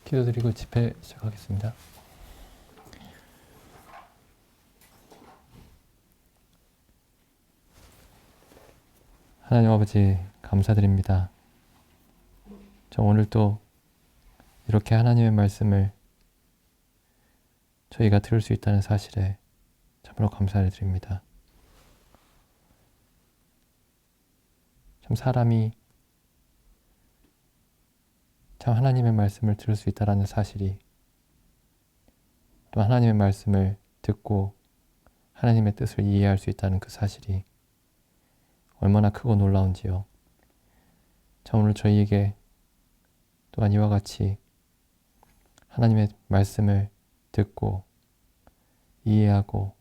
기도드리고 집회 시작하겠습니다. 하나님 아버지 감사드립니다. 저 오늘 또 이렇게 하나님의 말씀을 저희가 들을 수 있다는 사실에 참으로 감사를 드립니다. 참 사람이 참 하나님의 말씀을 들을 수 있다는 사실이 또 하나님의 말씀을 듣고 하나님의 뜻을 이해할 수 있다는 그 사실이 얼마나 크고 놀라운지요. 참 오늘 저희에게 또한 이와 같이 하나님의 말씀을 듣고 이해하고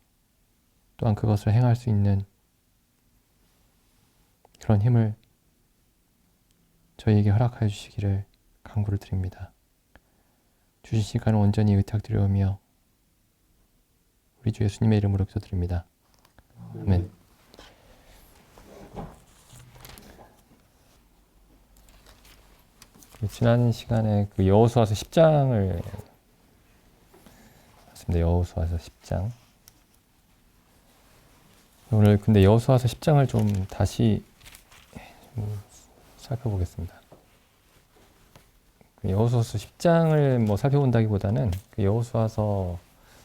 또한 그것을 행할 수 있는 그런 힘을 저희에게 허락하여 주시기를 간구를 드립니다. 주신 시간을 온전히 의탁드려오며 우리 주 예수님의 이름으로 기도드립니다. 아멘. 지난 시간에 그 여호수아서 10장을 봤습니다. 여호수아서 10장. 오늘 근데 여호수아서 10장을 좀 다시 살펴보겠습니다. 여호수아서 10장을 뭐 살펴본다기보다는 그 여호수아서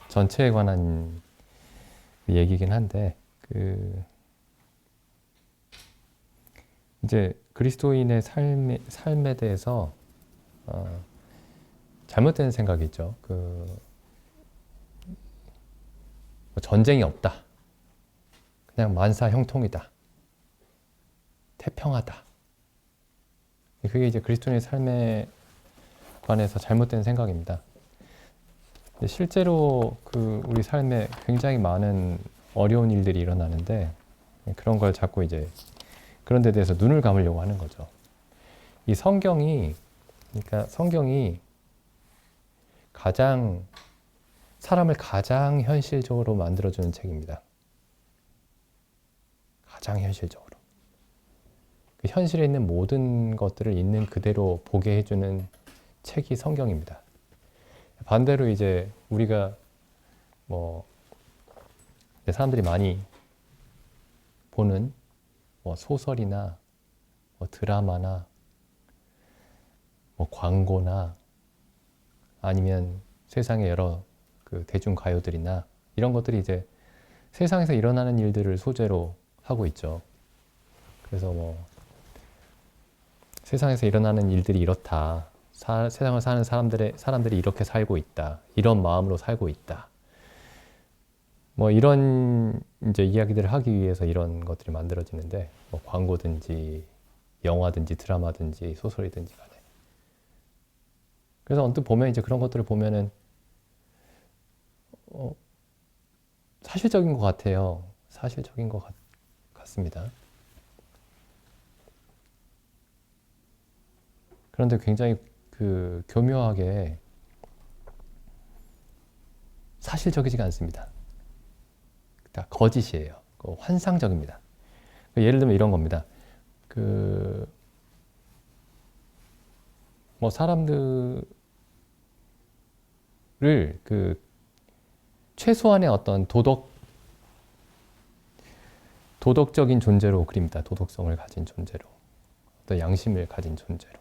전체에 관한 얘기긴 한데 이제 그리스도인의 삶에 대해서 잘못된 생각이 있죠. 전쟁이 없다. 그냥 만사 형통이다. 태평하다. 그게 이제 그리스도인의 삶에 관해서 잘못된 생각입니다. 실제로 우리 삶에 굉장히 많은 어려운 일들이 일어나는데 그런 걸 자꾸 이제 그런 데 대해서 눈을 감으려고 하는 거죠. 이 성경이 사람을 가장 현실적으로 만들어주는 책입니다. 가장 현실적으로. 그 현실에 있는 모든 것들을 있는 그대로 보게 해주는 책이 성경입니다. 반대로 이제 우리가 사람들이 많이 보는 소설이나 드라마나 광고나 아니면 세상의 여러 대중 가요들이나 이런 것들이 이제 세상에서 일어나는 일들을 소재로 하고 있죠. 그래서 세상에서 일어나는 일들이 이렇다. 세상을 사는 사람들이 이렇게 살고 있다. 이런 마음으로 살고 있다. 이런 이제 이야기들을 하기 위해서 이런 것들이 만들어지는데 광고든지 영화든지 드라마든지 소설이든지 간에. 그래서 언뜻 보면 이제 그런 것들을 보면은 사실적인 것 같아요. 사실적인 것 같습니다. 그런데 굉장히 교묘하게 사실적이지가 않습니다. 다 거짓이에요. 환상적입니다. 예를 들면 이런 겁니다. 사람들을 최소한의 어떤 도덕적인 존재로 그립니다. 도덕성을 가진 존재로, 어떤 양심을 가진 존재로.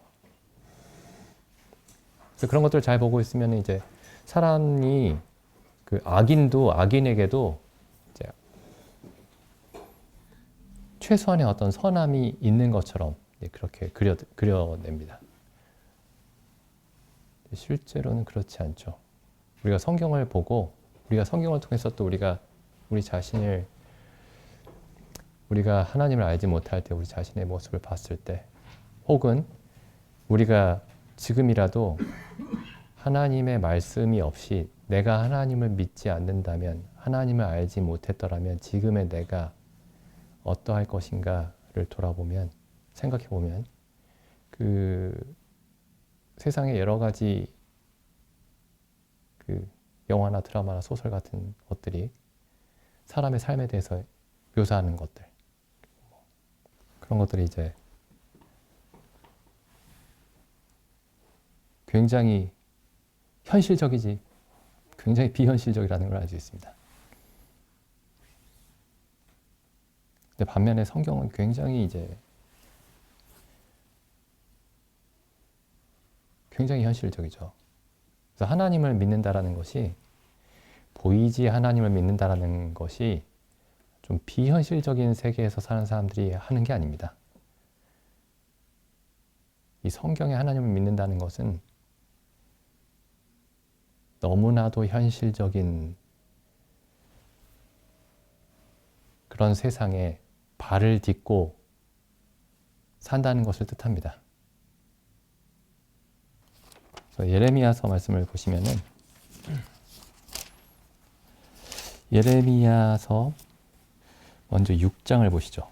그래서 그런 것들을 잘 보고 있으면 이제 사람이 악인에게도 이제 최소한의 어떤 선함이 있는 것처럼 그렇게 그려냅니다. 실제로는 그렇지 않죠. 우리가 성경을 보고 우리가 성경을 통해서 또 우리 자신을 우리가 하나님을 알지 못할 때 우리 자신의 모습을 봤을 때 혹은 우리가 지금이라도 하나님의 말씀이 없이 내가 하나님을 믿지 않는다면 하나님을 알지 못했더라면 지금의 내가 어떠할 것인가를 돌아보면 생각해보면 세상의 여러 가지 영화나 드라마나 소설 같은 것들이 사람의 삶에 대해서 묘사하는 것들 그런 것들이 이제 굉장히 현실적이지 굉장히 비현실적이라는 걸 알 수 있습니다. 근데 반면에 성경은 굉장히 굉장히 현실적이죠. 그래서 하나님을 믿는다라는 것이 보이지 하나님을 믿는다라는 것이 좀 비현실적인 세계에서 사는 사람들이 하는 게 아닙니다. 이 성경에 하나님을 믿는다는 것은 너무나도 현실적인 그런 세상에 발을 딛고 산다는 것을 뜻합니다. 예레미야서 말씀을 보시면은 예레미야서 먼저 6장을 보시죠.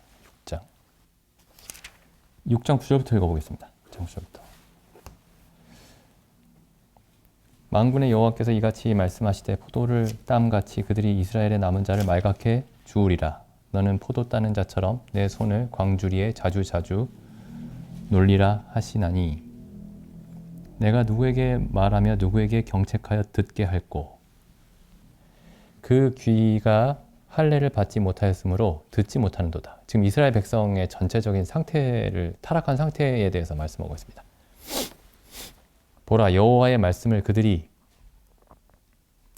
6장 9절부터 읽어보겠습니다. 6장 9절부터. 만군의 여호와께서 이같이 말씀하시되 포도를 땀같이 그들이 이스라엘의 남은 자를 말갛게 주우리라. 너는 포도 따는 자처럼 내 손을 광주리에 자주자주 놀리라 하시나니 내가 누구에게 말하며 누구에게 경책하여 듣게 할꼬. 그 귀가 할례를 받지 못하였으므로 듣지 못하는도다. 지금 이스라엘 백성의 전체적인 상태를 타락한 상태에 대해서 말씀하고 있습니다. 보라, 여호와의 말씀을 그들이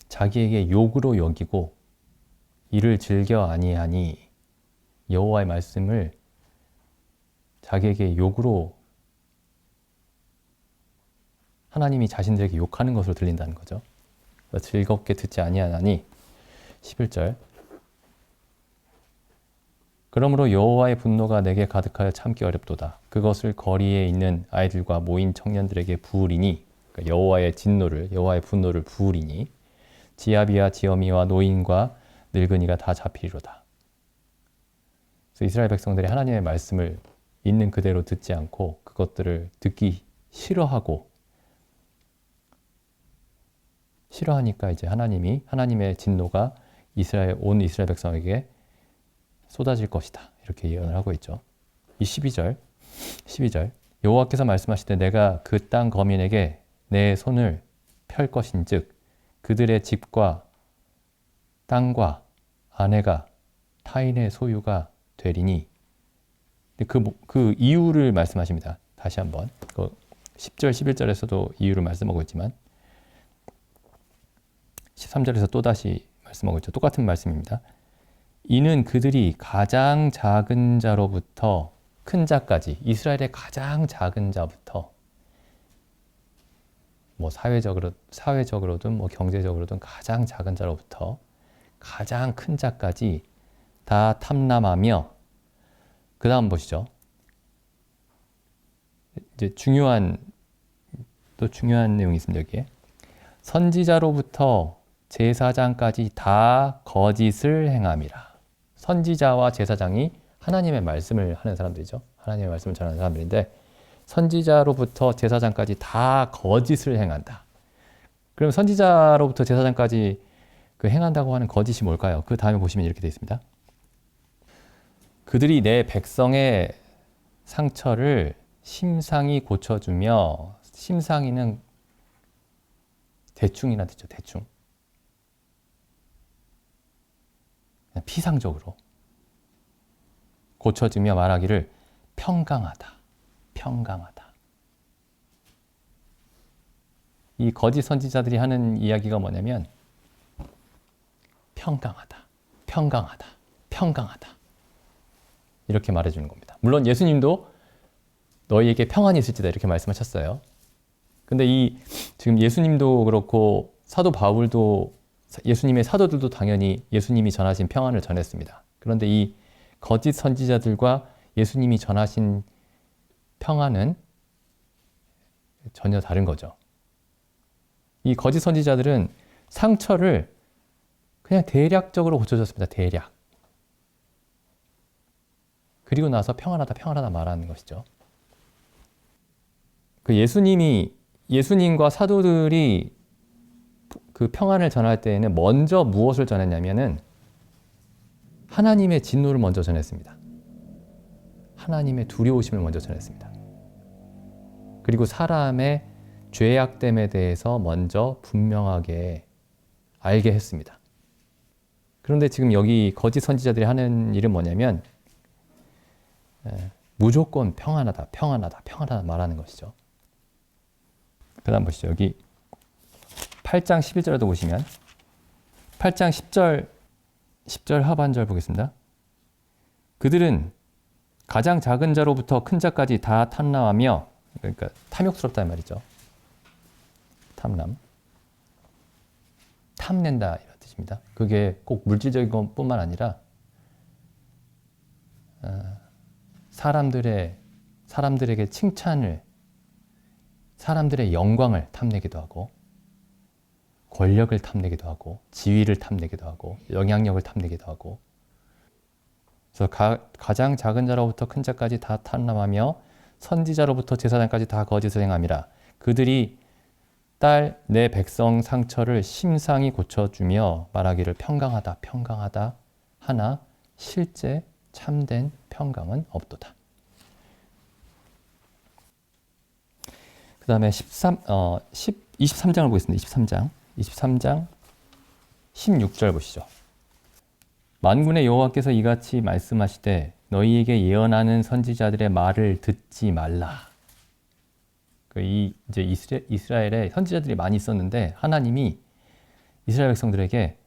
자기에게 욕으로 여기고 이를 즐겨 아니하니. 여호와의 말씀을 자기에게 욕으로, 하나님이 자신들에게 욕하는 것으로 들린다는 거죠. 즐겁게 듣지 아니하나니. 11절. 그러므로 여호와의 분노가 내게 가득하여 참기 어렵도다. 그것을 거리에 있는 아이들과 모인 청년들에게 부으리니. 그러니까 여호와의 분노를 부으리니. 지아비와 지어미와 노인과 늙은이가 다 잡히리로다. 그래서 이스라엘 백성들이 하나님의 말씀을 있는 그대로 듣지 않고 그것들을 듣기 싫어하니까 이제 하나님의 진노가 온 이스라엘 백성에게 쏟아질 것이다. 이렇게 예언을 하고 있죠. 이 12절. 여호와께서 말씀하시되 내가 그 땅 거민에게 내 손을 펼 것인즉 그들의 집과 땅과 아내가 타인의 소유가 되리니. 그 이유를 말씀하십니다. 다시 한번. 10절, 11절에서도 이유를 말씀하고 있지만 13절에서 또다시 말씀하고 있죠. 똑같은 말씀입니다. 이는 그들이 가장 작은 자로부터 큰 자까지, 이스라엘의 가장 작은 자부터 뭐 사회적으로든 뭐 경제적으로든 가장 작은 자로부터 가장 큰 자까지 다 탐람하며, 그 다음 보시죠. 이제 중요한 내용이 있습니다. 여기에 선지자로부터 제사장까지 다 거짓을 행함이라. 선지자와 제사장이 하나님의 말씀을 하는 사람들이죠. 하나님의 말씀을 전하는 사람들인데 선지자로부터 제사장까지 다 거짓을 행한다. 그럼 선지자로부터 제사장까지 행한다고 하는 거짓이 뭘까요? 그 다음에 보시면 이렇게 되어 있습니다. 그들이 내 백성의 상처를 심상히 고쳐주며, 심상히는 대충이나 듣죠. 대충. 그냥 피상적으로 고쳐주며 말하기를 평강하다. 이 거짓 선지자들이 하는 이야기가 뭐냐면 평강하다. 이렇게 말해주는 겁니다. 물론 예수님도 너희에게 평안이 있을지다 이렇게 말씀하셨어요. 근데 지금 예수님도 그렇고 사도 바울도, 예수님의 사도들도 당연히 예수님이 전하신 평안을 전했습니다. 그런데 이 거짓 선지자들과 예수님이 전하신 평안은 전혀 다른 거죠. 이 거짓 선지자들은 상처를 그냥 대략적으로 고쳐줬습니다. 대략. 그리고 나서 평안하다 말하는 것이죠. 예수님과 사도들이 그 평안을 전할 때에는 먼저 무엇을 전했냐면은 하나님의 진노를 먼저 전했습니다. 하나님의 두려우심을 먼저 전했습니다. 그리고 사람의 죄악됨에 대해서 먼저 분명하게 알게 했습니다. 그런데 지금 여기 거짓 선지자들이 하는 일은 뭐냐면 무조건 평안하다, 평안하다, 평안하다 말하는 것이죠. 그 다음 보시죠. 여기 8장 11절에도 보시면 8장 10절 하반절 보겠습니다. 그들은 가장 작은 자로부터 큰 자까지 다 탐남하며, 그러니까 탐욕스럽다는 말이죠. 탐남. 탐낸다 이런 뜻입니다. 그게 꼭 물질적인 것뿐만 아니라 사람들에게 칭찬을, 사람들의 영광을 탐내기도 하고, 권력을 탐내기도 하고, 지위를 탐내기도 하고, 영향력을 탐내기도 하고. 그래서 가장 작은 자로부터 큰 자까지 다 탐남하며 선지자로부터 제사장까지 다 거짓을 행함이라. 그들이 딸 내 백성 상처를 심상히 고쳐주며 말하기를 평강하다, 평강하다 하나 실제 참된 평강은 없도다. 그 다음에 23장을 보겠습니다. 23장 16절 보시죠. 만군의 여호와께서 이같이 말씀하시되 너희에게 예언하는 선지자들의 말을 듣지 말라. 이제 이스라엘에 선지자들이 많이 있었는데 하나님이 이스라엘 백성들에게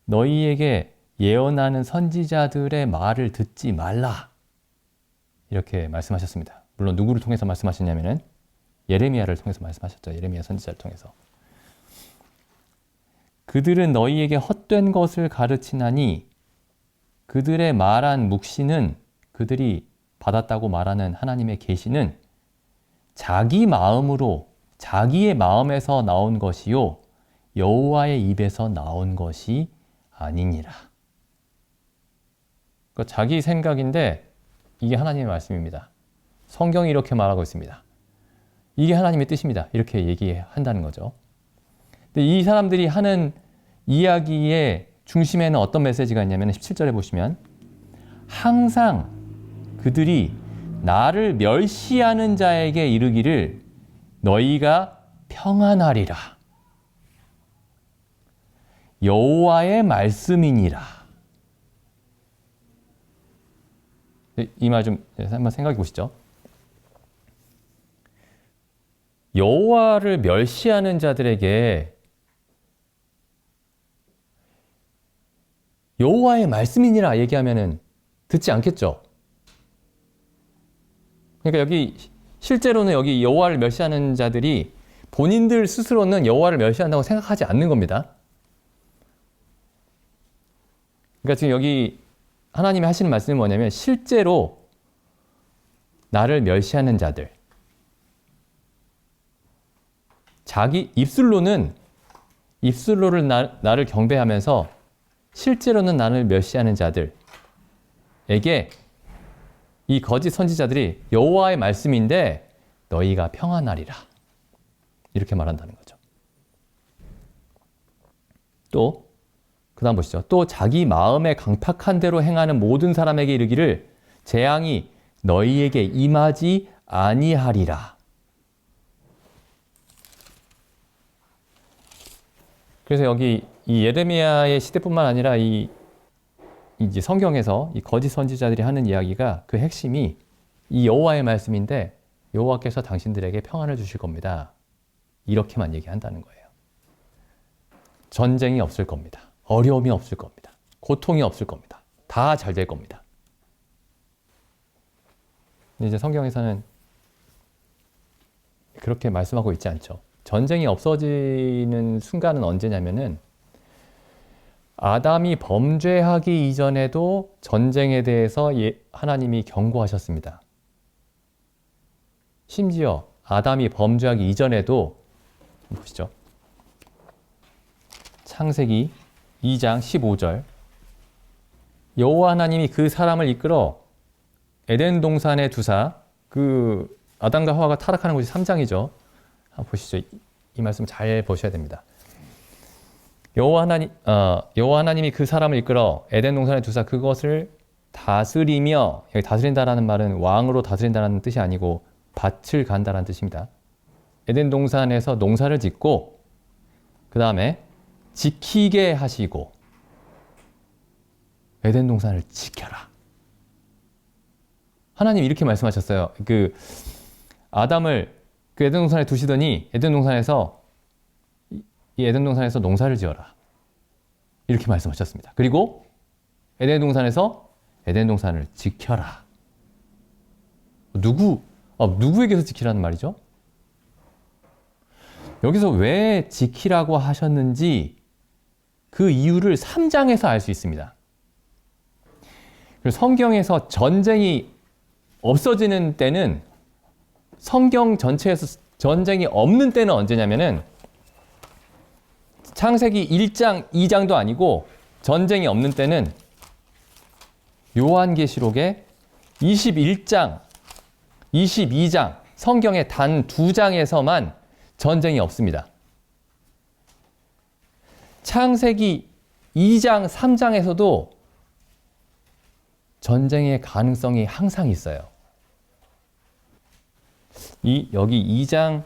너희에게 예언하는 선지자들의 말을 듣지 말라. 이렇게 말씀하셨습니다. 물론 누구를 통해서 말씀하셨냐면은 예레미야를 통해서 말씀하셨죠. 예레미야 선지자를 통해서. 그들은 너희에게 헛된 것을 가르치나니 그들의 말한 묵시는, 그들이 받았다고 말하는 하나님의 계시는 자기 마음으로, 자기의 마음에서 나온 것이요 여호와의 입에서 나온 것이 아니니라. 그러니까 자기 생각인데 이게 하나님의 말씀입니다. 성경이 이렇게 말하고 있습니다. 이게 하나님의 뜻입니다. 이렇게 얘기한다는 거죠. 근데 이 사람들이 하는 이야기의 중심에는 어떤 메시지가 있냐면 17절에 보시면 항상 그들이 나를 멸시하는 자에게 이르기를 너희가 평안하리라. 여호와의 말씀이니라. 이 말 좀 한번 생각해 보시죠. 여호와를 멸시하는 자들에게 여호와의 말씀이니라 얘기하면은 듣지 않겠죠. 그러니까 여기 실제로는 여기 여호와를 멸시하는 자들이 본인들 스스로는 여호와를 멸시한다고 생각하지 않는 겁니다. 그러니까 지금 여기 하나님이 하시는 말씀이 뭐냐면 실제로 나를 멸시하는 자들, 자기 입술로는 나를 경배하면서 실제로는 나를 멸시하는 자들에게 이 거짓 선지자들이 여호와의 말씀인데 너희가 평안하리라 이렇게 말한다는 거죠. 또 그 다음 보시죠. 또 자기 마음에 강팍한 대로 행하는 모든 사람에게 이르기를 재앙이 너희에게 임하지 아니하리라. 그래서 여기 이 예레미야의 시대뿐만 아니라 이제 성경에서 이 거짓 선지자들이 하는 이야기가 그 핵심이 이 여호와의 말씀인데 여호와께서 당신들에게 평안을 주실 겁니다. 이렇게만 얘기한다는 거예요. 전쟁이 없을 겁니다. 어려움이 없을 겁니다. 고통이 없을 겁니다. 다 잘 될 겁니다. 근데 이제 성경에서는 그렇게 말씀하고 있지 않죠. 전쟁이 없어지는 순간은 언제냐면은 아담이 범죄하기 이전에도 전쟁에 대해서 하나님이 경고하셨습니다. 심지어 아담이 범죄하기 이전에도 보시죠. 창세기 2장 15절 여호와 하나님이 그 사람을 이끌어 에덴 동산에 두사, 그 아담과 하와가 타락하는 곳이 3장이죠. 한번 보시죠. 이 말씀 잘 보셔야 됩니다. 여호와 하나님이 그 사람을 이끌어 에덴 동산에 두사 그것을 다스리며, 여기 다스린다라는 말은 왕으로 다스린다라는 뜻이 아니고 밭을 간다라는 뜻입니다. 에덴 동산에서 농사를 짓고 그 다음에 지키게 하시고 에덴 동산을 지켜라. 하나님 이렇게 말씀하셨어요. 그 아담을 그 에덴 동산에 두시더니 에덴 동산에서 이 에덴 동산에서 농사를 지어라. 이렇게 말씀하셨습니다. 그리고 에덴 동산에서 에덴 동산을 지켜라. 누구에게서 지키라는 말이죠? 여기서 왜 지키라고 하셨는지 그 이유를 3장에서 알 수 있습니다. 성경에서 전쟁이 없어지는 때는, 성경 전체에서 전쟁이 없는 때는 언제냐면은 창세기 1장, 2장도 아니고 전쟁이 없는 때는 요한계시록의 21장, 22장, 성경의 단 2장에서만 전쟁이 없습니다. 창세기 2장, 3장에서도 전쟁의 가능성이 항상 있어요. 여기 2장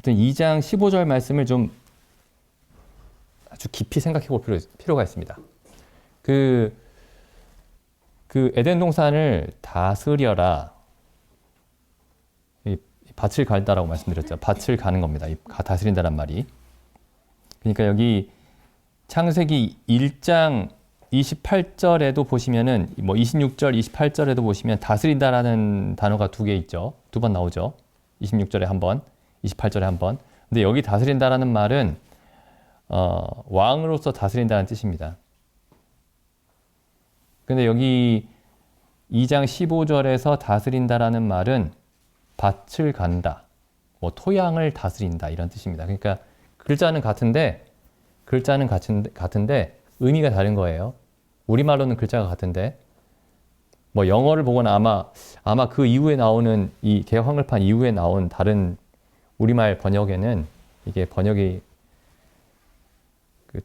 15절 말씀을 좀 아주 깊이 생각해 볼 필요가 있습니다. 그 에덴 동산을 다스려라. 이 밭을 갈다라고 말씀드렸죠. 밭을 가는 겁니다. 다스린다란 말이. 그러니까 여기 창세기 1장 28절에도 보시면은 26절, 28절에도 보시면 다스린다라는 단어가 2개 있죠. 2번 나오죠. 26절에 한 번, 28절에 한 번. 근데 여기 다스린다라는 말은 왕으로서 다스린다는 뜻입니다. 근데 여기 2장 15절에서 다스린다라는 말은 밭을 간다, 토양을 다스린다 이런 뜻입니다. 그러니까 글자는 같은데 의미가 다른 거예요. 우리말로는 글자가 같은데 영어를 보거나 아마 그 이후에 나오는 이 개혁한글판 이후에 나온 다른 우리말 번역에는 이게 번역이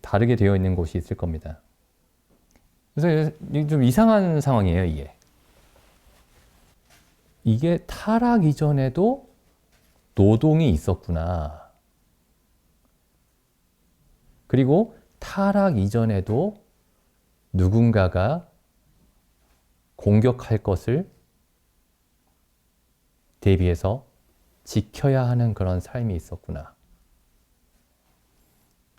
다르게 되어 있는 곳이 있을 겁니다. 그래서 좀 이상한 상황이에요, 이게. 이게 타락 이전에도 노동이 있었구나. 그리고 타락 이전에도 누군가가 공격할 것을 대비해서 지켜야 하는 그런 삶이 있었구나.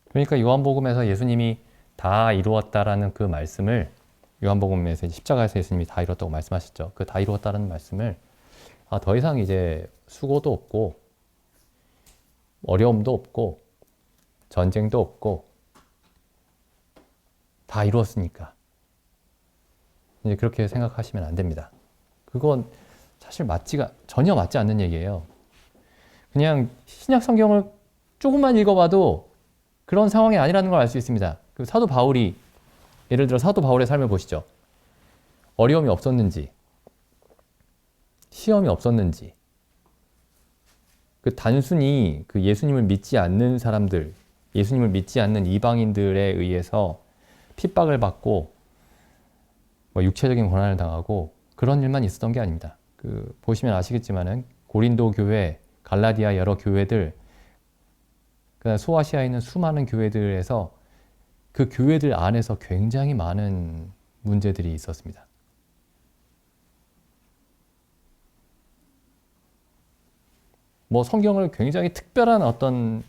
그러니까 요한복음에서 예수님이 다 이루었다라는 그 말씀을, 요한복음에서 십자가에서 예수님이 다 이뤘다고 말씀하셨죠. 그 다 이루었다라는 말씀을 더 이상 이제 수고도 없고 어려움도 없고 전쟁도 없고 다 이루었으니까 이제 그렇게 생각하시면 안 됩니다. 그건 사실 전혀 맞지 않는 얘기예요. 그냥 신약 성경을 조금만 읽어봐도 그런 상황이 아니라는 걸 알 수 있습니다. 그 사도 바울이, 예를 들어 사도 바울의 삶을 보시죠. 어려움이 없었는지, 시험이 없었는지, 단순히 예수님을 믿지 않는 사람들, 예수님을 믿지 않는 이방인들에 의해서 핍박을 받고 육체적인 고난을 당하고 그런 일만 있었던 게 아닙니다. 보시면 아시겠지만은 고린도 교회, 갈라디아 여러 교회들, 소아시아에 있는 수많은 교회들에서 그 교회들 안에서 굉장히 많은 문제들이 있었습니다. 성경을 굉장히 특별한 어떤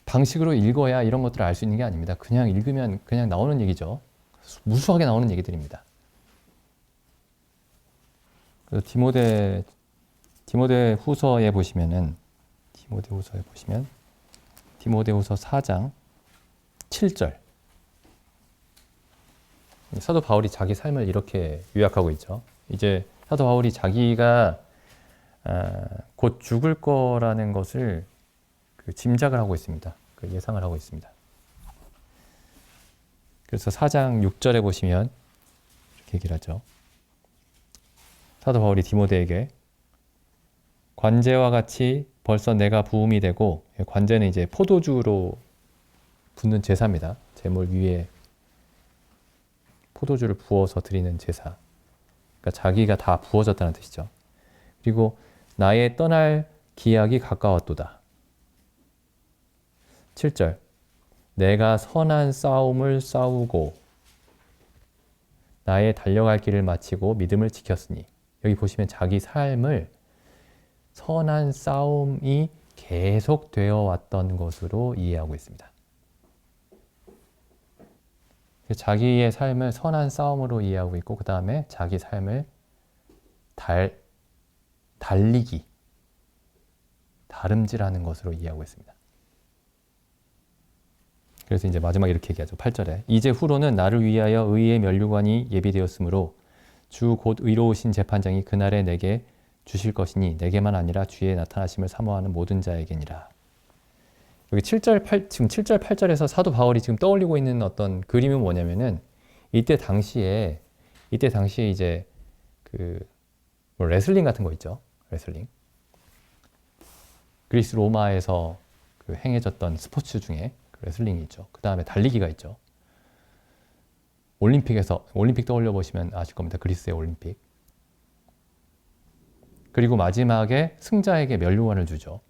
방식으로 읽어야 이런 것들을 알 수 있는 게 아닙니다. 그냥 읽으면 그냥 나오는 얘기죠. 무수하게 나오는 얘기들입니다. 그래서 디모데후서에 보시면 디모데후서 4장 7절. 사도 바울이 자기 삶을 이렇게 요약하고 있죠. 이제 사도 바울이 자기가 곧 죽을 거라는 것을 짐작을 하고 있습니다. 예상을 하고 있습니다. 그래서 4장 6절에 보시면 이렇게 얘기를 하죠. 사도 바울이 디모데에게 관제와 같이 벌써 내가 부음이 되고, 관제는 이제 포도주로 붓는 제사입니다. 제물 위에 포도주를 부어서 드리는 제사. 그러니까 자기가 다 부어졌다는 뜻이죠. 그리고 나의 떠날 기약이 가까웠도다. 7절 내가 선한 싸움을 싸우고 나의 달려갈 길을 마치고 믿음을 지켰으니 여기 보시면 자기 삶을 선한 싸움이 계속되어 왔던 것으로 이해하고 있습니다. 자기의 삶을 선한 싸움으로 이해하고 있고 그 다음에 자기 삶을 달리기, 다름질하는 것으로 이해하고 있습니다. 그래서 이제 마지막에 이렇게 얘기하죠. 8절에 이제 후로는 나를 위하여 의의 면류관이 예비되었으므로 주 곧 의로우신 재판장이 그날에 내게 주실 것이니 내게만 아니라 주의 나타나심을 사모하는 모든 자에게니라. 여기 7절, 지금 7절, 8절에서 사도 바울이 지금 떠올리고 있는 어떤 그림은 뭐냐면은 이때 당시에 이제 뭐 레슬링 같은 거 있죠. 레슬링. 그리스 로마에서 행해졌던 스포츠 중에 레슬링이 있죠. 그 다음에 달리기가 있죠. 올림픽 떠올려 보시면 아실 겁니다. 그리스의 올림픽. 그리고 마지막에 승자에게 면류관을 주죠.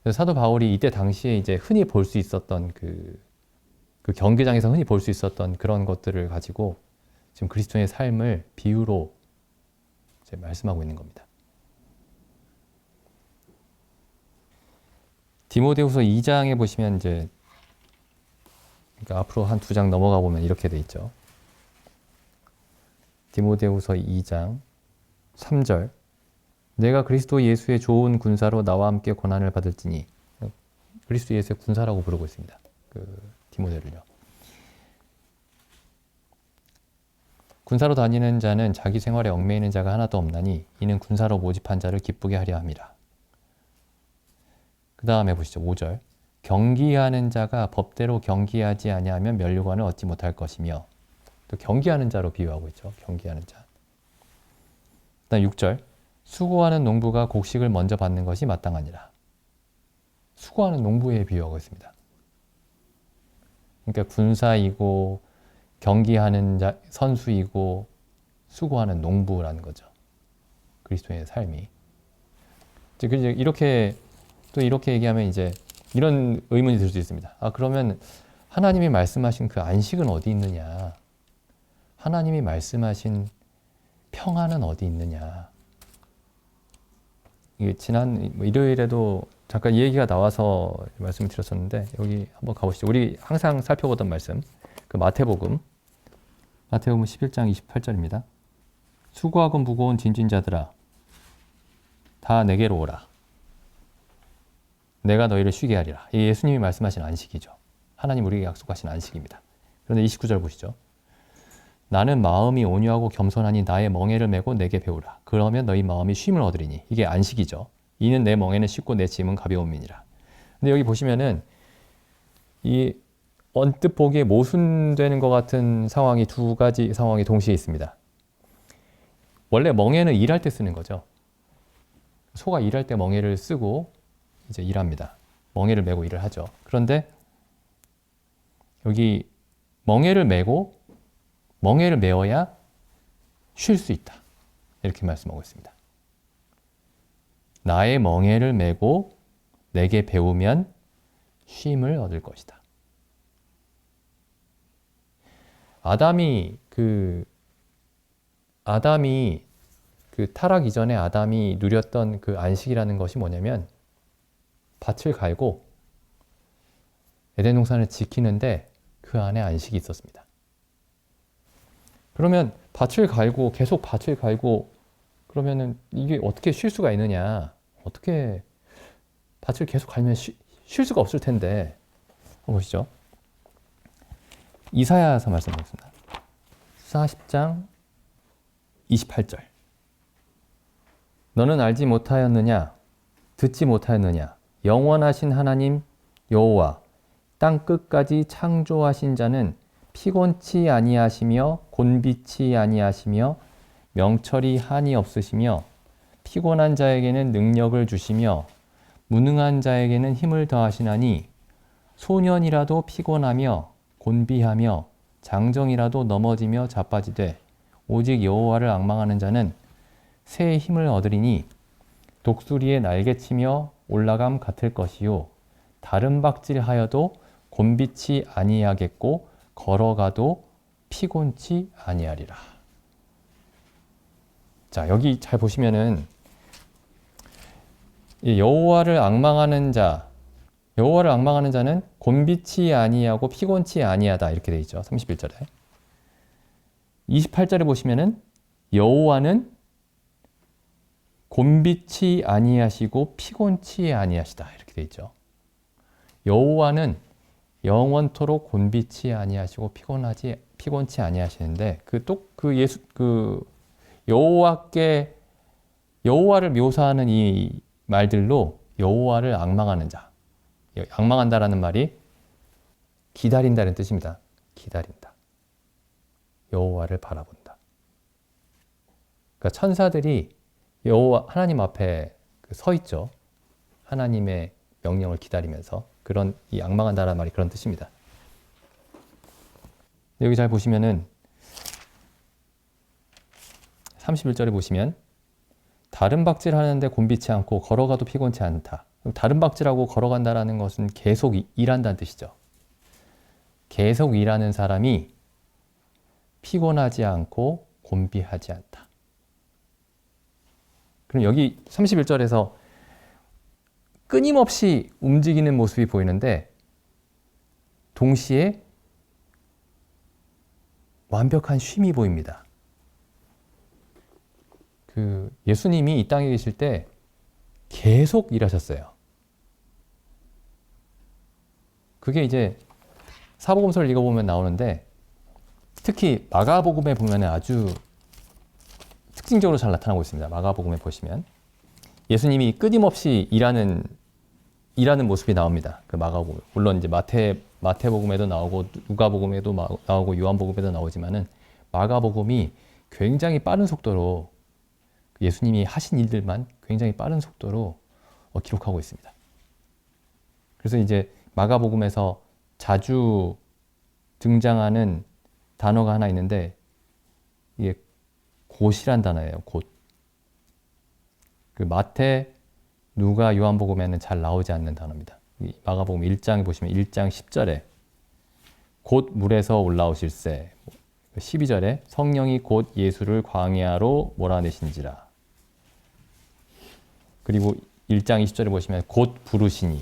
그래서 사도 바울이 이때 당시에 이제 흔히 볼 수 있었던 그 경기장에서 흔히 볼 수 있었던 그런 것들을 가지고 지금 그리스도인의 삶을 비유로 이제 말씀하고 있는 겁니다. 디모데후서 2장에 보시면 이제 그러니까 앞으로 한 2장 넘어가 보면 이렇게 돼 있죠. 디모데후서 2장 3절 내가 그리스도 예수의 좋은 군사로 나와 함께 고난을 받을지니 그리스도 예수의 군사라고 부르고 있습니다. 디모데를요. 군사로 다니는 자는 자기 생활에 얽매이는 자가 하나도 없나니 이는 군사로 모집한 자를 기쁘게 하려 함이라. 그 다음에 보시죠. 5절 경기하는 자가 법대로 경기하지 아니하면 면류관을 얻지 못할 것이며 또 경기하는 자로 비유하고 있죠. 경기하는 자. 그 다음 6절 수고하는 농부가 곡식을 먼저 받는 것이 마땅하니라. 수고하는 농부에 비유하고 있습니다. 그러니까 군사이고 경기하는 자, 선수이고 수고하는 농부라는 거죠. 그리스도인의 삶이. 이렇게 얘기하면 이제 이런 의문이 들 수 있습니다. 그러면 하나님이 말씀하신 그 안식은 어디 있느냐? 하나님이 말씀하신 평안은 어디 있느냐? 이게 지난 일요일에도 잠깐 이 얘기가 나와서 말씀을 드렸었는데 여기 한번 가보시죠. 우리 항상 살펴보던 말씀, 마태복음 11장 28절입니다. 수고하고 무거운 짐진 자들아 다 내게로 오라. 내가 너희를 쉬게 하리라. 이 예수님이 말씀하신 안식이죠. 하나님 우리에게 약속하신 안식입니다. 그런데 29절 보시죠. 나는 마음이 온유하고 겸손하니 나의 멍에를 메고 내게 배우라. 그러면 너희 마음이 쉼을 얻으리니. 이게 안식이죠. 이는 내 멍에는 쉽고 내 짐은 가벼움이니라. 근데 여기 보시면은 이 언뜻 보기에 모순되는 것 같은 상황이 두 가지 상황이 동시에 있습니다. 원래 멍에는 일할 때 쓰는 거죠. 소가 일할 때 멍에를 쓰고 이제 일합니다. 멍에를 메고 일을 하죠. 그런데 여기 멍에를 메어야 쉴 수 있다. 이렇게 말씀하고 있습니다. 나의 멍에를 메고 내게 배우면 쉼을 얻을 것이다. 아담이 타락 이전에 아담이 누렸던 그 안식이라는 것이 뭐냐면 밭을 갈고 에덴 동산을 지키는데 그 안에 안식이 있었습니다. 그러면 계속 밭을 갈고 그러면은 이게 어떻게 쉴 수가 있느냐? 어떻게 밭을 계속 갈면 쉴 수가 없을 텐데. 한번 보시죠. 이사야서 말씀하겠습니다. 40장 28절. 너는 알지 못하였느냐? 듣지 못하였느냐? 영원하신 하나님 여호와 땅 끝까지 창조하신 자는 피곤치 아니하시며 곤비치 아니하시며 명철이 한이 없으시며 피곤한 자에게는 능력을 주시며 무능한 자에게는 힘을 더하시나니 소년이라도 피곤하며 새의 힘을 얻으리니 독수리의 날개치며 올라감 같을 것이요 다른 박질하여도 곤비치 아니하겠고 걸어가도 피곤치 아니하리라. 자, 여기 잘 보시면은 여호와를 앙망하는 자는 곤비치 아니하고 피곤치 아니하다 이렇게 돼 있죠. 31절에. 28절에 보시면은 여호와는 곤비치 아니하시고 피곤치 아니하시다 이렇게 돼 있죠. 여호와는 영원토록 곤비치 아니하시고 피곤치 아니하시는데 여호와를 묘사하는 이 말들로 여호와를 앙망하는 자, 앙망한다라는 말이 기다린다는 뜻입니다. 기다린다. 여호와를 바라본다. 그러니까 천사들이 여호와 하나님 앞에 서 있죠. 하나님의 명령을 기다리면서 그런 이 앙망한다라는 말이 그런 뜻입니다. 여기 잘 보시면은 31절에 보시면 다른 박질하는데 곤비치 않고 걸어가도 피곤치 않다. 다른 박질하고 걸어간다라는 것은 계속 일한다는 뜻이죠. 계속 일하는 사람이 피곤하지 않고 곤비하지 않다. 그럼 여기 31절에서 끊임없이 움직이는 모습이 보이는데 동시에 완벽한 쉼이 보입니다. 예수님이 이 땅에 계실 때 계속 일하셨어요. 그게 이제 사복음서를 읽어보면 나오는데 특히 마가복음에 보면 아주 특징적으로 잘 나타나고 있습니다. 마가복음에 보시면 예수님이 끊임없이 일하는 모습이 나옵니다. 그 마가복음. 물론 이제 마태복음에도 나오고 누가복음에도 나오고 요한복음에도 나오지만은 마가복음이 굉장히 빠른 속도로 예수님이 하신 일들만 굉장히 빠른 속도로 기록하고 있습니다. 그래서 이제 마가복음에서 자주 등장하는 단어가 하나 있는데 이게 곧이란 단어예요. 곧. 그 마태, 누가, 요한복음에는 잘 나오지 않는 단어입니다. 마가복음 1장에 보시면 1장 10절에 곧 물에서 올라오실세, 12절에 성령이 곧 예수를 광야로 몰아내신지라. 그리고 1장 20절에 보시면 곧 부르시니,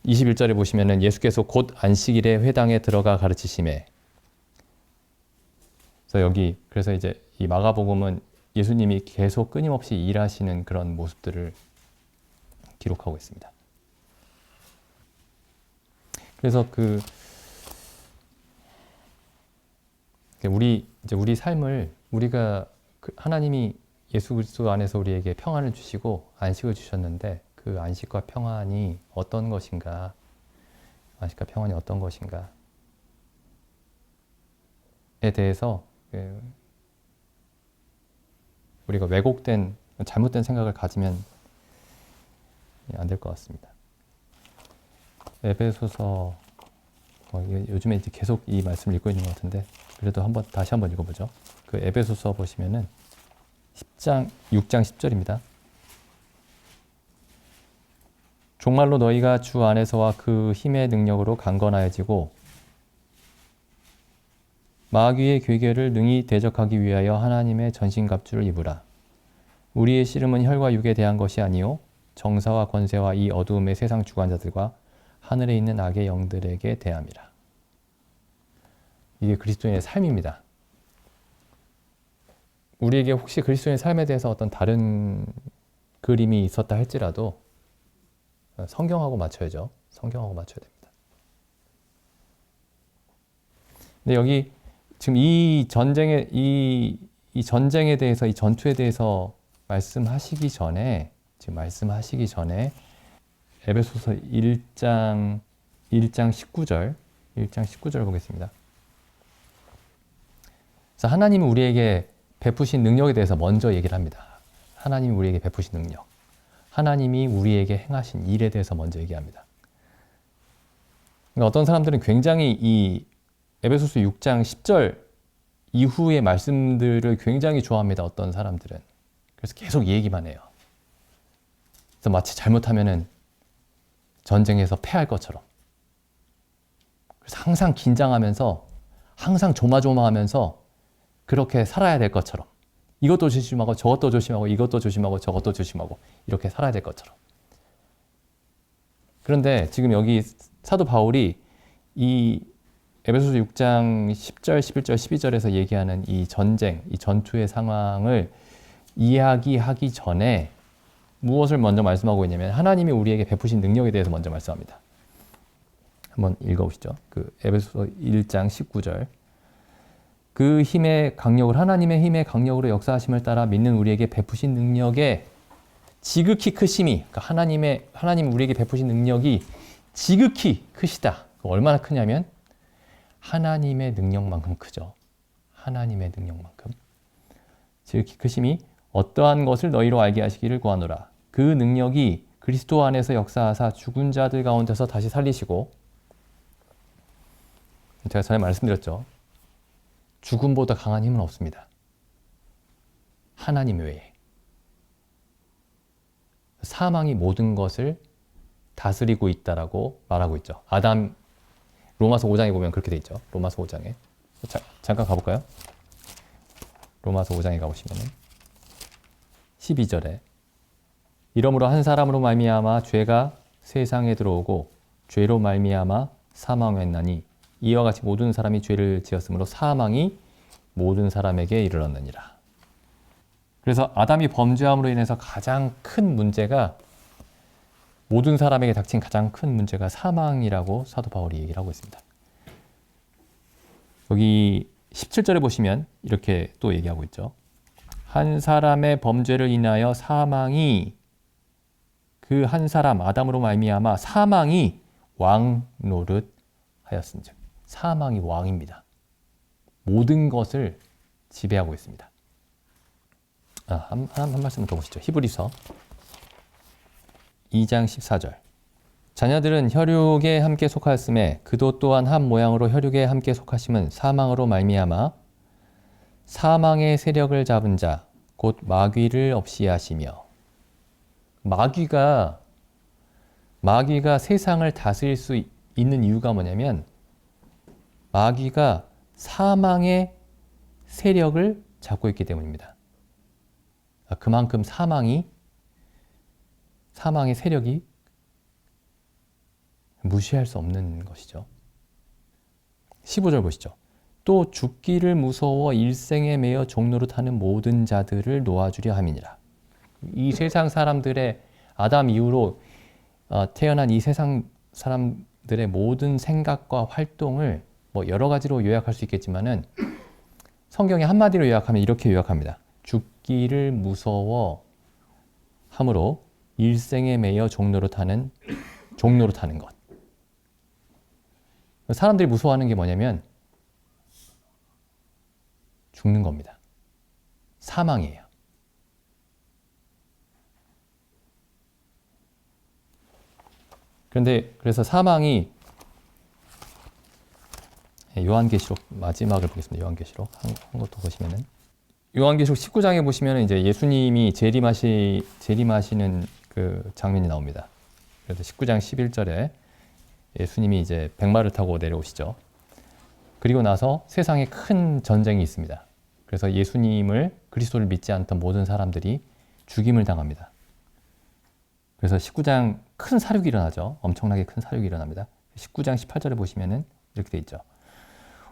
21절에 보시면 예수께서 곧 안식일에 회당에 들어가 가르치심에. 그래서 이제 이 마가복음은 예수님이 계속 끊임없이 일하시는 그런 모습들을 기록하고 있습니다. 그래서 우리 삶을 우리가 하나님이 예수 그리스도 안에서 우리에게 평안을 주시고 안식을 주셨는데 그 안식과 평안이 어떤 것인가? 안식과 평안이 어떤 것인가에 대해서 우리가 왜곡된 잘못된 생각을 가지면 안 될 것 같습니다. 에베소서 요즘에 이제 계속 이 말씀을 읽고 있는 것 같은데 그래도 다시 한번 읽어보죠. 그 에베소서 보시면은 6장 10절입니다. 종말로 너희가 주 안에서와 그 힘의 능력으로 강건하여지고 마귀의 괴계를 능히 대적하기 위하여 하나님의 전신갑주를 입으라. 우리의 씨름은 혈과 육에 대한 것이 아니요 정사와 권세와 이 어두움의 세상 주관자들과 하늘에 있는 악의 영들에게 대함이라. 이게 그리스도인의 삶입니다. 우리에게 혹시 그리스도인의 삶에 대해서 어떤 다른 그림이 있었다 할지라도 성경하고 맞춰야죠. 성경하고 맞춰야 됩니다. 근데 여기 지금 이 전쟁에 대해서, 이 전투에 대해서 말씀하시기 전에 에베소서 1장 19절 보겠습니다. 그래서 하나님은 우리에게 베푸신 능력에 대해서 먼저 얘기를 합니다. 하나님이 우리에게 베푸신 능력, 하나님이 우리에게 행하신 일에 대해서 먼저 얘기합니다. 그러니까 어떤 사람들은 굉장히 이 에베소서 6장 10절 이후의 말씀들을 굉장히 좋아합니다. 어떤 사람들은. 그래서 계속 이 얘기만 해요. 그래서 마치 잘못하면은 전쟁에서 패할 것처럼. 그래서 항상 긴장하면서 항상 조마조마하면서 그렇게 살아야 될 것처럼. 이것도 조심하고 저것도 조심하고 이것도 조심하고 저것도 조심하고 이렇게 살아야 될 것처럼. 그런데 지금 여기 사도 바울이 이 에베소서 6장 10절, 11절, 12절에서 얘기하는 이 전쟁, 이 전투의 상황을 이야기하기 전에 무엇을 먼저 말씀하고 있냐면 하나님이 우리에게 베푸신 능력에 대해서 먼저 말씀합니다. 한번 읽어보시죠. 그 에베소서 1장 19절. 그 힘의 강력을 하나님의 힘의 강력으로 역사하심을 따라 믿는 우리에게 베푸신 능력에 지극히 크심이, 그러니까 하나님 우리에게 베푸신 능력이 지극히 크시다. 얼마나 크냐면 하나님의 능력만큼 크죠. 하나님의 능력만큼. 지극히 크심이 어떠한 것을 너희로 알게 하시기를 구하노라. 그 능력이 그리스도 안에서 역사하사 죽은 자들 가운데서 다시 살리시고, 제가 전에 말씀드렸죠. 죽음보다 강한 힘은 없습니다. 하나님 외에. 사망이 모든 것을 다스리고 있다라고 말하고 있죠. 로마서 5장에 보면 그렇게 돼 있죠. 로마서 5장에. 잠깐 가볼까요? 로마서 5장에 가보시면 12절에 이러므로 한 사람으로 말미암아 죄가 세상에 들어오고 죄로 말미암아 사망했나니 이와 같이 모든 사람이 죄를 지었으므로 사망이 모든 사람에게 이르렀느니라. 그래서 아담이 범죄함으로 인해서 가장 큰 문제가, 모든 사람에게 닥친 가장 큰 문제가 사망이라고 사도 바울이 얘기를 하고 있습니다. 여기 17절에 보시면 이렇게 또 얘기하고 있죠. 한 사람의 범죄를 인하여 사망이, 그 한 사람 아담으로 말미암아 사망이 왕 노릇하였은즉. 사망이 왕입니다. 모든 것을 지배하고 있습니다. 한 말씀 더 보시죠. 히브리서 2장 14절. 자녀들은 혈육에 함께 속하였음에 그도 또한 한 모양으로 혈육에 함께 속하심은 사망으로 말미암아 사망의 세력을 잡은 자 곧 마귀를 없이 하시며. 마귀가 세상을 다스릴 수 있는 이유가 뭐냐면 마귀가 사망의 세력을 잡고 있기 때문입니다. 그만큼 사망의 세력이 무시할 수 없는 것이죠. 15절 보시죠. 또 죽기를 무서워 일생에 매여 종노릇하는 모든 자들을 놓아주려 함이니라. 이 세상 사람들의, 아담 이후로 태어난 이 세상 사람들의 모든 생각과 활동을 여러 가지로 요약할 수 있겠지만은 성경에 한마디로 요약하면 이렇게 요약합니다. 죽기를 무서워 함으로 일생에 매여 종노릇하는 것. 사람들이 무서워하는 게 뭐냐면 죽는 겁니다. 사망이에요. 그래서 사망이, 요한계시록 마지막을 보겠습니다. 요한계시록 한 것도 보시면은, 요한계시록 19장에 보시면은 이제 예수님이 재림하시는 그 장면이 나옵니다. 그래서 19장 11절에 예수님이 이제 백마를 타고 내려오시죠. 그리고 나서 세상에 큰 전쟁이 있습니다. 그래서 예수님을, 그리스도를 믿지 않던 모든 사람들이 죽임을 당합니다. 그래서 19장 큰 사륙이 일어나죠. 엄청나게 큰 사륙이 일어납니다. 19장 18절에 보시면은 이렇게 돼 있죠.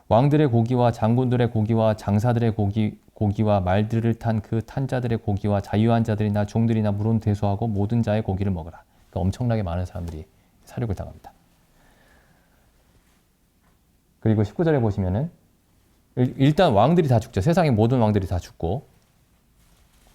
왕들의 고기와 장군들의 고기와 장사들의 고기와 말들을 탄 그 탄자들의 고기와 자유한 자들이나 종들이나 물은 대소하고 모든 자의 고기를 먹어라. 그러니까 엄청나게 많은 사람들이 사륙을 당합니다. 그리고 19절에 보시면은 일단 왕들이 다 죽죠. 세상의 모든 왕들이 다 죽고,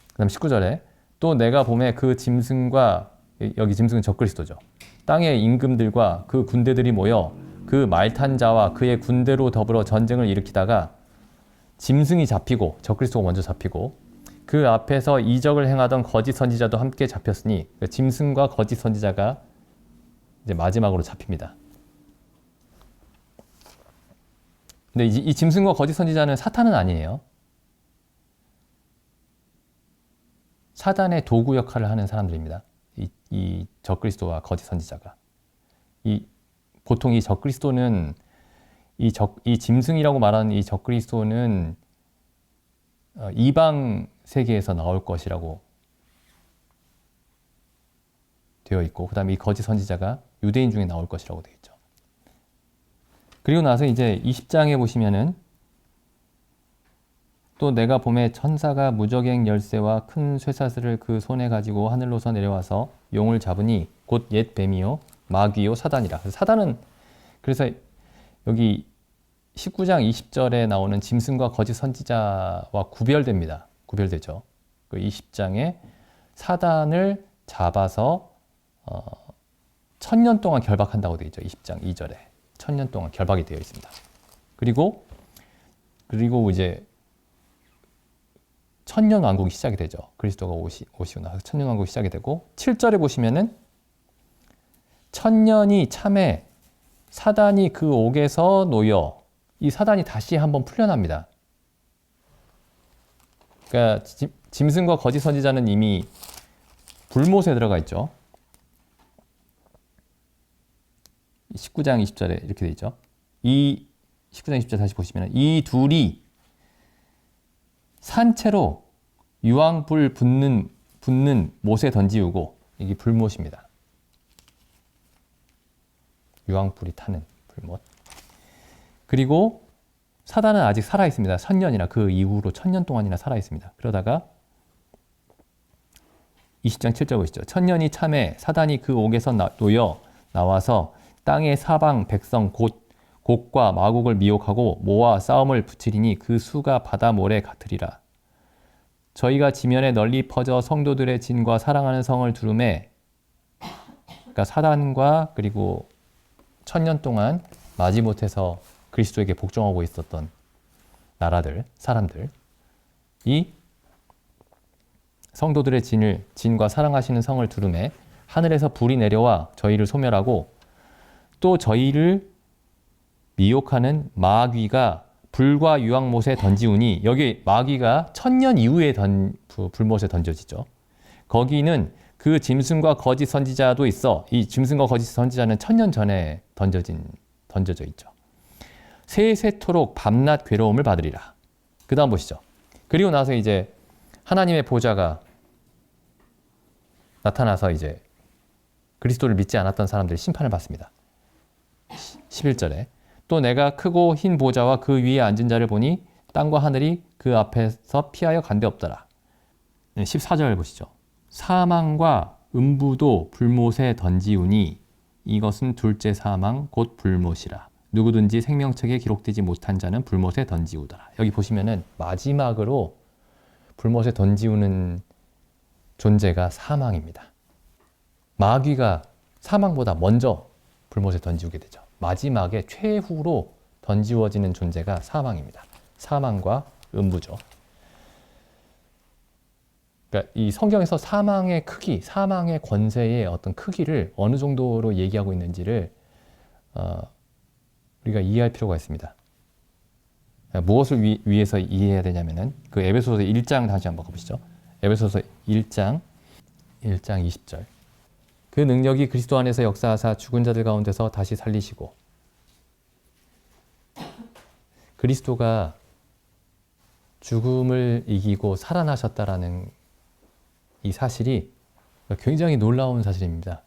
그 다음 19절에 또 내가 봄에 그 짐승과, 여기 짐승은 적그리스도죠. 땅의 임금들과 그 군대들이 모여 그 말탄 자와 그의 군대로 더불어 전쟁을 일으키다가 짐승이 잡히고, 적그리스도가 먼저 잡히고, 그 앞에서 이적을 행하던 거짓 선지자도 함께 잡혔으니, 짐승과 거짓 선지자가 이제 마지막으로 잡힙니다. 근데 이 짐승과 거짓 선지자는 사탄은 아니에요. 사단의 도구 역할을 하는 사람들입니다. 이 적그리스도와 거짓 선지자가. 보통 이 적그리스도는 이 짐승이라고 말하는 이 적그리스도는 이방 세계에서 나올 것이라고 되어 있고, 그 다음에 이 거짓 선지자가 유대인 중에 나올 것이라고 되어 있죠. 그리고 나서 이제 20장에 보시면은 또 내가 봄에 천사가 무저갱 열쇠와 큰 쇠사슬을 그 손에 가지고 하늘로서 내려와서 용을 잡으니 곧 옛 뱀이요 마귀요 사단이라. 사단은 그래서 여기 19장 20절에 나오는 짐승과 거짓 선지자와 구별됩니다. 구별되죠. 그 20장에 사단을 잡아서 1000년 동안 결박한다고 되어 있죠. 20장 2절에 1000년 동안 결박이 되어 있습니다. 그리고 이제 천년 왕국이 시작이 되죠. 그리스도가 오시고 나서 천년 왕국이 시작이 되고 7절에 보시면은 천년이 참에 사단이 그 옥에서 놓여 이 사단이 다시 한번 풀려납니다. 그러니까 짐승과 거짓 선지자는 이미 불못에 들어가 있죠. 19장 20절에 이렇게 돼 있죠. 이 19장 20절 다시 보시면 이 둘이 산채로 유황불 붙는 못에 던지우고, 이게 불못입니다. 유황불이 타는 불못. 그리고 사단은 아직 살아 있습니다. 1000년이나 그 이후로 1000년 동안이나 살아 있습니다. 그러다가 20장 7절 보시죠. 천년이 참에 사단이 그 옥에서 놓여 나와서 땅의 사방 백성 곡과 마곡을 미혹하고 모아 싸움을 붙이리니 그 수가 바다 모래 같으리라. 저희가 지면에 널리 퍼져 성도들의 진과 사랑하는 성을 두루매. 그러니까 사단과 그리고 1000년 동안 마지못해서 그리스도에게 복종하고 있었던 나라들, 사람들, 이 성도들의 진과 사랑하시는 성을 두루매 하늘에서 불이 내려와 저희를 소멸하고 또 저희를 미혹하는 마귀가 불과 유황못에 던지우니, 여기 마귀가 1000년 이후에 불못에 던져지죠. 거기는 그 짐승과 거짓 선지자도 있어. 이 짐승과 거짓 선지자는 1000년 전에 던져져 있죠. 세세토록 밤낮 괴로움을 받으리라. 그 다음 보시죠. 그리고 나서 이제 하나님의 보좌가 나타나서 이제 그리스도를 믿지 않았던 사람들이 심판을 받습니다. 11절에 또 내가 크고 흰 보좌와 그 위에 앉은 자를 보니 땅과 하늘이 그 앞에서 피하여 간데 없더라. 14절 보시죠. 사망과 음부도 불못에 던지우니 이것은 둘째 사망 곧 불못이라. 누구든지 생명책에 기록되지 못한 자는 불못에 던지우더라. 여기 보시면은 마지막으로 불못에 던지우는 존재가 사망입니다. 마귀가 사망보다 먼저 불못에 던지우게 되죠. 마지막에 최후로 던지워지는 존재가 사망입니다. 사망과 음부죠. 그러니까 이 성경에서 사망의 크기, 사망의 권세의 어떤 크기를 어느 정도로 얘기하고 있는지를 우리가 이해할 필요가 있습니다. 무엇을 위해서 이해해야 되냐면은 그 에베소서 1장 다시 한번 가보시죠. 에베소서 1장 20절. 그 능력이 그리스도 안에서 역사하사 죽은 자들 가운데서 다시 살리시고, 그리스도가 죽음을 이기고 살아나셨다라는 이 사실이 굉장히 놀라운 사실입니다.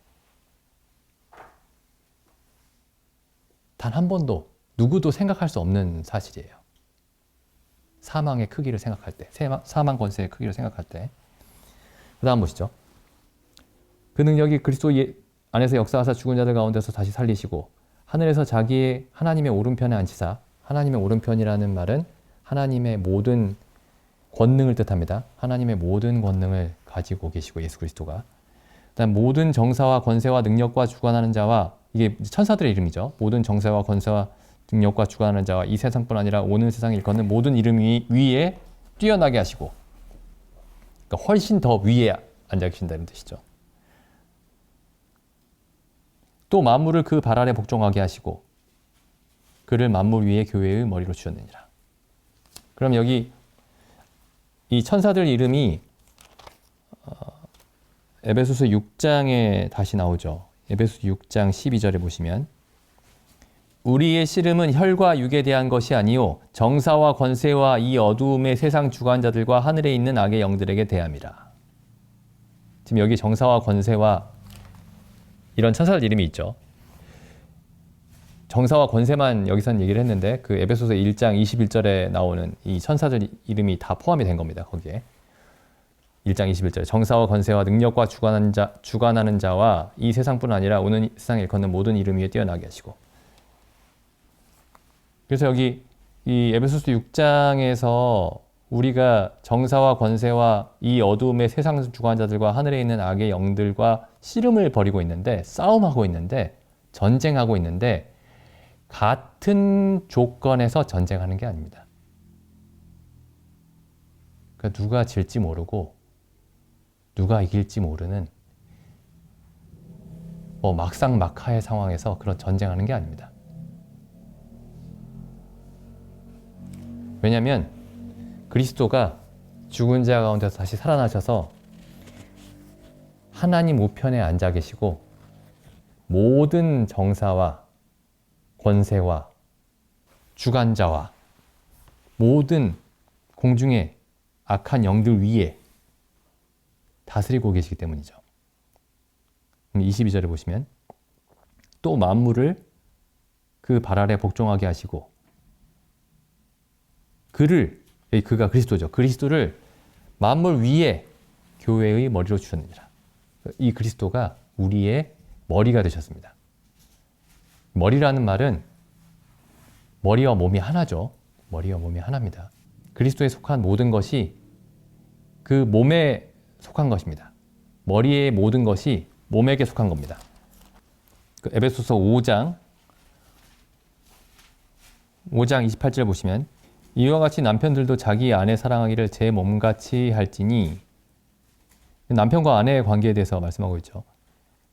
단 한 번도 누구도 생각할 수 없는 사실이에요. 사망의 크기를 생각할 때, 사망 권세의 크기를 생각할 때. 그 다음 보시죠. 그 능력이 그리스도 안에서 역사하사 죽은 자들 가운데서 다시 살리시고 하늘에서 자기의 하나님의 오른편에 앉히사, 하나님의 오른편이라는 말은 하나님의 모든 권능을 뜻합니다. 하나님의 모든 권능을 가지고 계시고 예수 그리스도가. 그다음 모든 정사와 권세와 능력과 주관하는 자와, 이게 천사들의 이름이죠. 모든 정사와 권세와 능력과 주관하는 자와 이 세상뿐 아니라 오는 세상을 일컫는 모든 이름 위에 뛰어나게 하시고, 그러니까 훨씬 더 위에 앉아 계신다는 뜻이죠. 또 만물을 그 발 아래 복종하게 하시고, 그를 만물 위의 교회의 머리로 주셨느니라. 그럼 여기 이 천사들 이름이 에베소서 6장에 다시 나오죠. 에베소서 6장 12절에 보시면 우리의 씨름은 혈과 육에 대한 것이 아니요 정사와 권세와 이 어두움의 세상 주관자들과 하늘에 있는 악의 영들에게 대함이라. 지금 여기 정사와 권세와 이런 천사들 이름이 있죠. 정사와 권세만 여기서는 얘기를 했는데 그 에베소서 1장 21절에 나오는 이 천사들 이름이 다 포함이 된 겁니다. 거기에 1장 21절에 정사와 권세와 능력과 주관하는 자와 이 세상뿐 아니라 오는 세상에 일컫는 모든 이름 위에 뛰어나게 하시고. 그래서 여기 이 에베소서 6장에서 우리가 정사와 권세와 이 어두움의 세상 주관자들과 하늘에 있는 악의 영들과 씨름을 벌이고 있는데, 싸움하고 있는데, 전쟁하고 있는데 같은 조건에서 전쟁하는 게 아닙니다. 그러니까 누가 질지 모르고 누가 이길지 모르는 막상막하의 상황에서 그런 전쟁하는 게 아닙니다. 왜냐하면 그리스도가 죽은 자 가운데서 다시 살아나셔서 하나님 우편에 앉아 계시고 모든 정사와 권세와 주관자와 모든 공중의 악한 영들 위에 다스리고 계시기 때문이죠. 22절에 보시면 또 만물을 그 발 아래 복종하게 하시고 그가 그리스도죠. 그리스도를 만물 위에 교회의 머리로 주셨느니라. 이 그리스도가 우리의 머리가 되셨습니다. 머리라는 말은 머리와 몸이 하나죠. 머리와 몸이 하나입니다. 그리스도에 속한 모든 것이 그 몸에 속한 것입니다. 머리의 모든 것이 몸에게 속한 겁니다. 에베소서 5장 28절 보시면 이와 같이 남편들도 자기 아내 사랑하기를 제 몸같이 할지니, 남편과 아내의 관계에 대해서 말씀하고 있죠.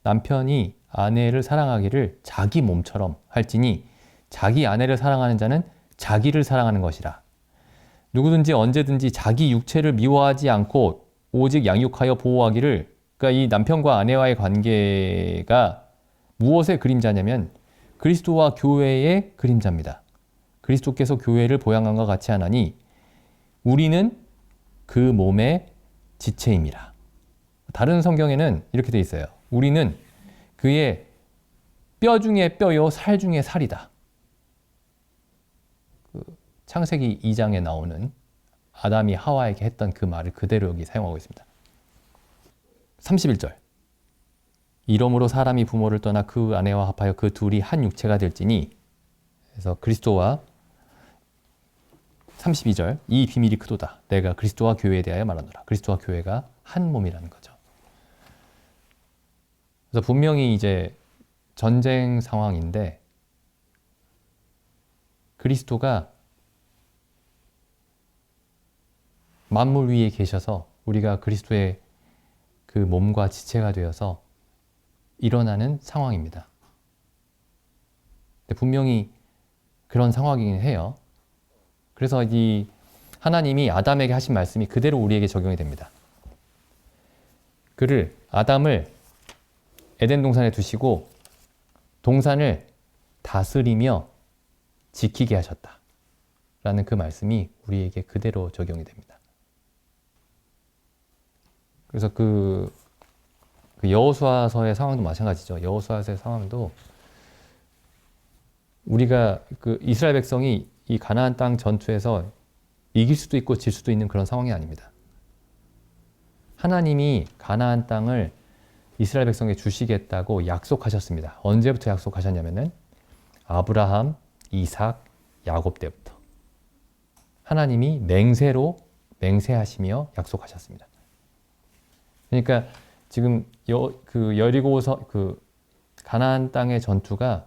남편이 아내를 사랑하기를 자기 몸처럼 할지니 자기 아내를 사랑하는 자는 자기를 사랑하는 것이라. 누구든지 언제든지 자기 육체를 미워하지 않고 오직 양육하여 보호하기를. 그러니까 이 남편과 아내와의 관계가 무엇의 그림자냐면 그리스도와 교회의 그림자입니다. 그리스도께서 교회를 보양함과 같이 하나니 우리는 그 몸의 지체임이라. 다른 성경에는 이렇게 되어 있어요. 우리는 그의 뼈 중에 뼈요 살 중에 살이다. 창세기 2장에 나오는 아담이 하와에게 했던 그 말을 그대로 여기 사용하고 있습니다. 31절 이러므로 사람이 부모를 떠나 그 아내와 합하여 그 둘이 한 육체가 될지니. 그래서 그리스도와 32절 이 비밀이 크도다. 내가 그리스도와 교회에 대하여 말하노라. 그리스도와 교회가 한 몸이라는 거죠. 그래서 분명히 이제 전쟁 상황인데 그리스도가 만물 위에 계셔서 우리가 그리스도의 그 몸과 지체가 되어서 일어나는 상황입니다. 근데 분명히 그런 상황이긴 해요. 그래서 이 하나님이 아담에게 하신 말씀이 그대로 우리에게 적용이 됩니다. 아담을 에덴 동산에 두시고 동산을 다스리며 지키게 하셨다. 라는 그 말씀이 우리에게 그대로 적용이 됩니다. 그래서 그 여호수아서의 상황도 마찬가지죠. 여호수아서의 상황도 우리가 그 이스라엘 백성이 이 가나안 땅 전투에서 이길 수도 있고 질 수도 있는 그런 상황이 아닙니다. 하나님이 가나안 땅을 이스라엘 백성에게 주시겠다고 약속하셨습니다. 언제부터 약속하셨냐면은 아브라함, 이삭, 야곱 때부터 하나님이 맹세하시며 약속하셨습니다. 그러니까 지금 여리고서 가나안 땅의 전투가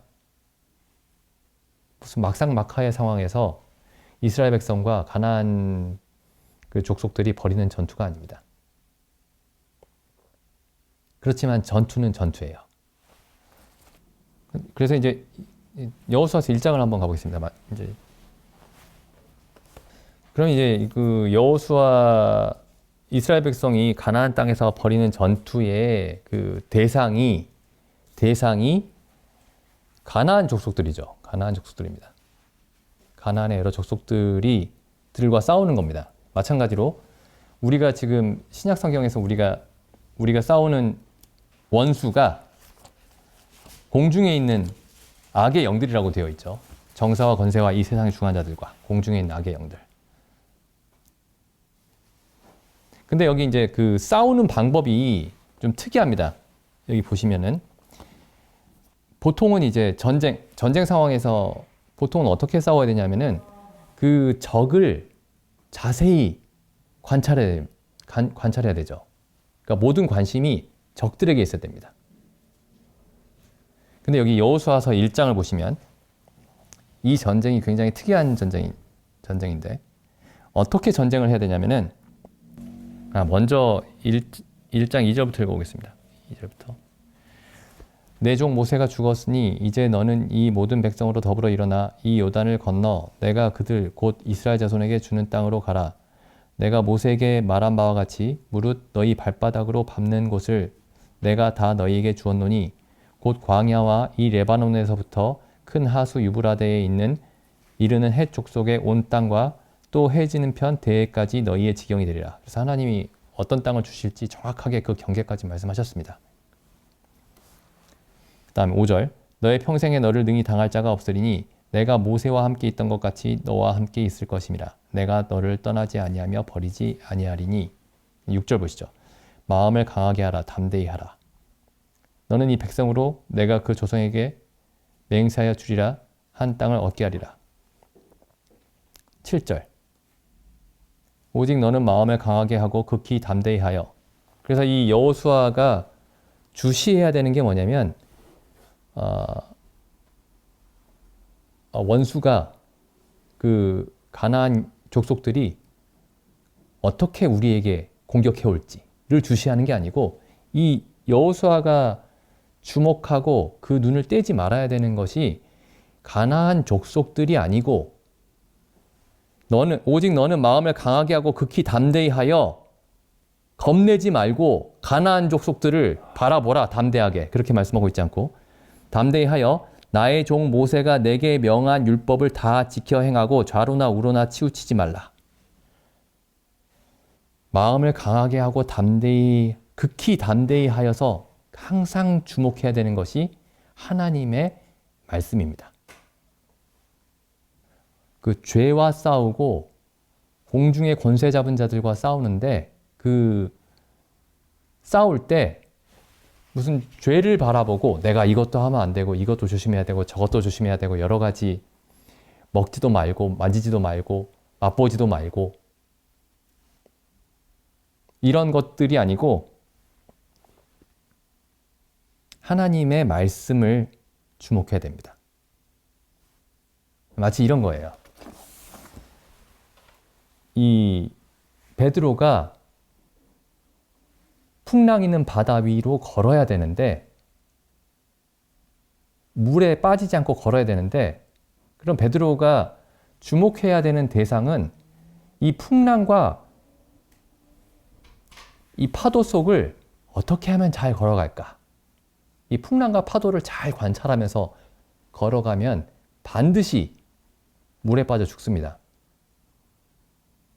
무슨 막상막하의 상황에서 이스라엘 백성과 가나안 그 족속들이 벌이는 전투가 아닙니다. 그렇지만 전투는 전투예요. 그래서 이제 여호수아서 1장을 한번 가보겠습니다. 이제 그럼 이제 그 여호수아 이스라엘 백성이 가나안 땅에서 벌이는 전투의 그 대상이 가나안 족속들이죠. 가나안 족속들입니다. 가나안의 여러 족속들이 들과 싸우는 겁니다. 마찬가지로 우리가 지금 신약 성경에서 우리가 싸우는 원수가 공중에 있는 악의 영들이라고 되어 있죠. 정사와 권세와 이 세상의 중한 자들과 공중에 있는 악의 영들. 근데 여기 이제 그 싸우는 방법이 좀 특이합니다. 여기 보시면은 보통은 이제 전쟁 상황에서 보통은 어떻게 싸워야 되냐면은 그 적을 자세히 관찰해야 되죠. 그러니까 모든 관심이 적들에게 있어야 됩니다. 근데 여기 여호수아서 1장을 보시면 이 전쟁이 굉장히 특이한 전쟁인데 어떻게 전쟁을 해야 되냐면은 먼저 1장 2절부터 읽어보겠습니다. 2절부터. 내 종 모세가 죽었으니 이제 너는 이 모든 백성으로 더불어 일어나 이 요단을 건너 내가 그들 곧 이스라엘 자손에게 주는 땅으로 가라. 내가 모세에게 말한 바와 같이 무릇 너희 발바닥으로 밟는 곳을 내가 다 너희에게 주었노니 곧 광야와 이 레바논에서부터 큰 하수 유브라데에 있는 이르는 헷 족속의 온 땅과 또 해지는 편 대해까지 너희의 지경이 되리라. 그래서 하나님이 어떤 땅을 주실지 정확하게 그 경계까지 말씀하셨습니다. 그 다음에 5절. 너의 평생에 너를 능히 당할 자가 없으리니 내가 모세와 함께 있던 것 같이 너와 함께 있을 것임이라. 내가 너를 떠나지 아니하며 버리지 아니하리니. 6절 보시죠. 마음을 강하게 하라. 담대히 하라. 너는 이 백성으로 내가 그 조상에게 맹세하여 주리라 한 땅을 얻게 하리라. 7절. 오직 너는 마음을 강하게 하고 극히 담대히 하여. 그래서 이 여호수아가 주시해야 되는 게 뭐냐면 원수가 그 가나안 족속들이 어떻게 우리에게 공격해 올지를 주시하는 게 아니고 이 여호수아가 주목하고 그 눈을 떼지 말아야 되는 것이 가나안 족속들이 아니고 오직 너는 마음을 강하게 하고 극히 담대히 하여 겁내지 말고 가나안 족속들을 바라보라. 담대하게. 그렇게 말씀하고 있지 않고 담대히 하여 나의 종 모세가 내게 명한 율법을 다 지켜 행하고 좌로나 우로나 치우치지 말라. 마음을 강하게 하고 극히 담대히 하여서 항상 주목해야 되는 것이 하나님의 말씀입니다. 그 죄와 싸우고 공중의 권세 잡은 자들과 싸우는데 그 싸울 때 무슨 죄를 바라보고 내가 이것도 하면 안 되고 이것도 조심해야 되고 저것도 조심해야 되고 여러 가지 먹지도 말고 만지지도 말고 맛보지도 말고 이런 것들이 아니고 하나님의 말씀을 주목해야 됩니다. 마치 이런 거예요. 이 베드로가 풍랑 있는 바다 위로 걸어야 되는데 물에 빠지지 않고 걸어야 되는데 그럼 베드로가 주목해야 되는 대상은 이 풍랑과 이 파도 속을 어떻게 하면 잘 걸어갈까? 이 풍랑과 파도를 잘 관찰하면서 걸어가면 반드시 물에 빠져 죽습니다.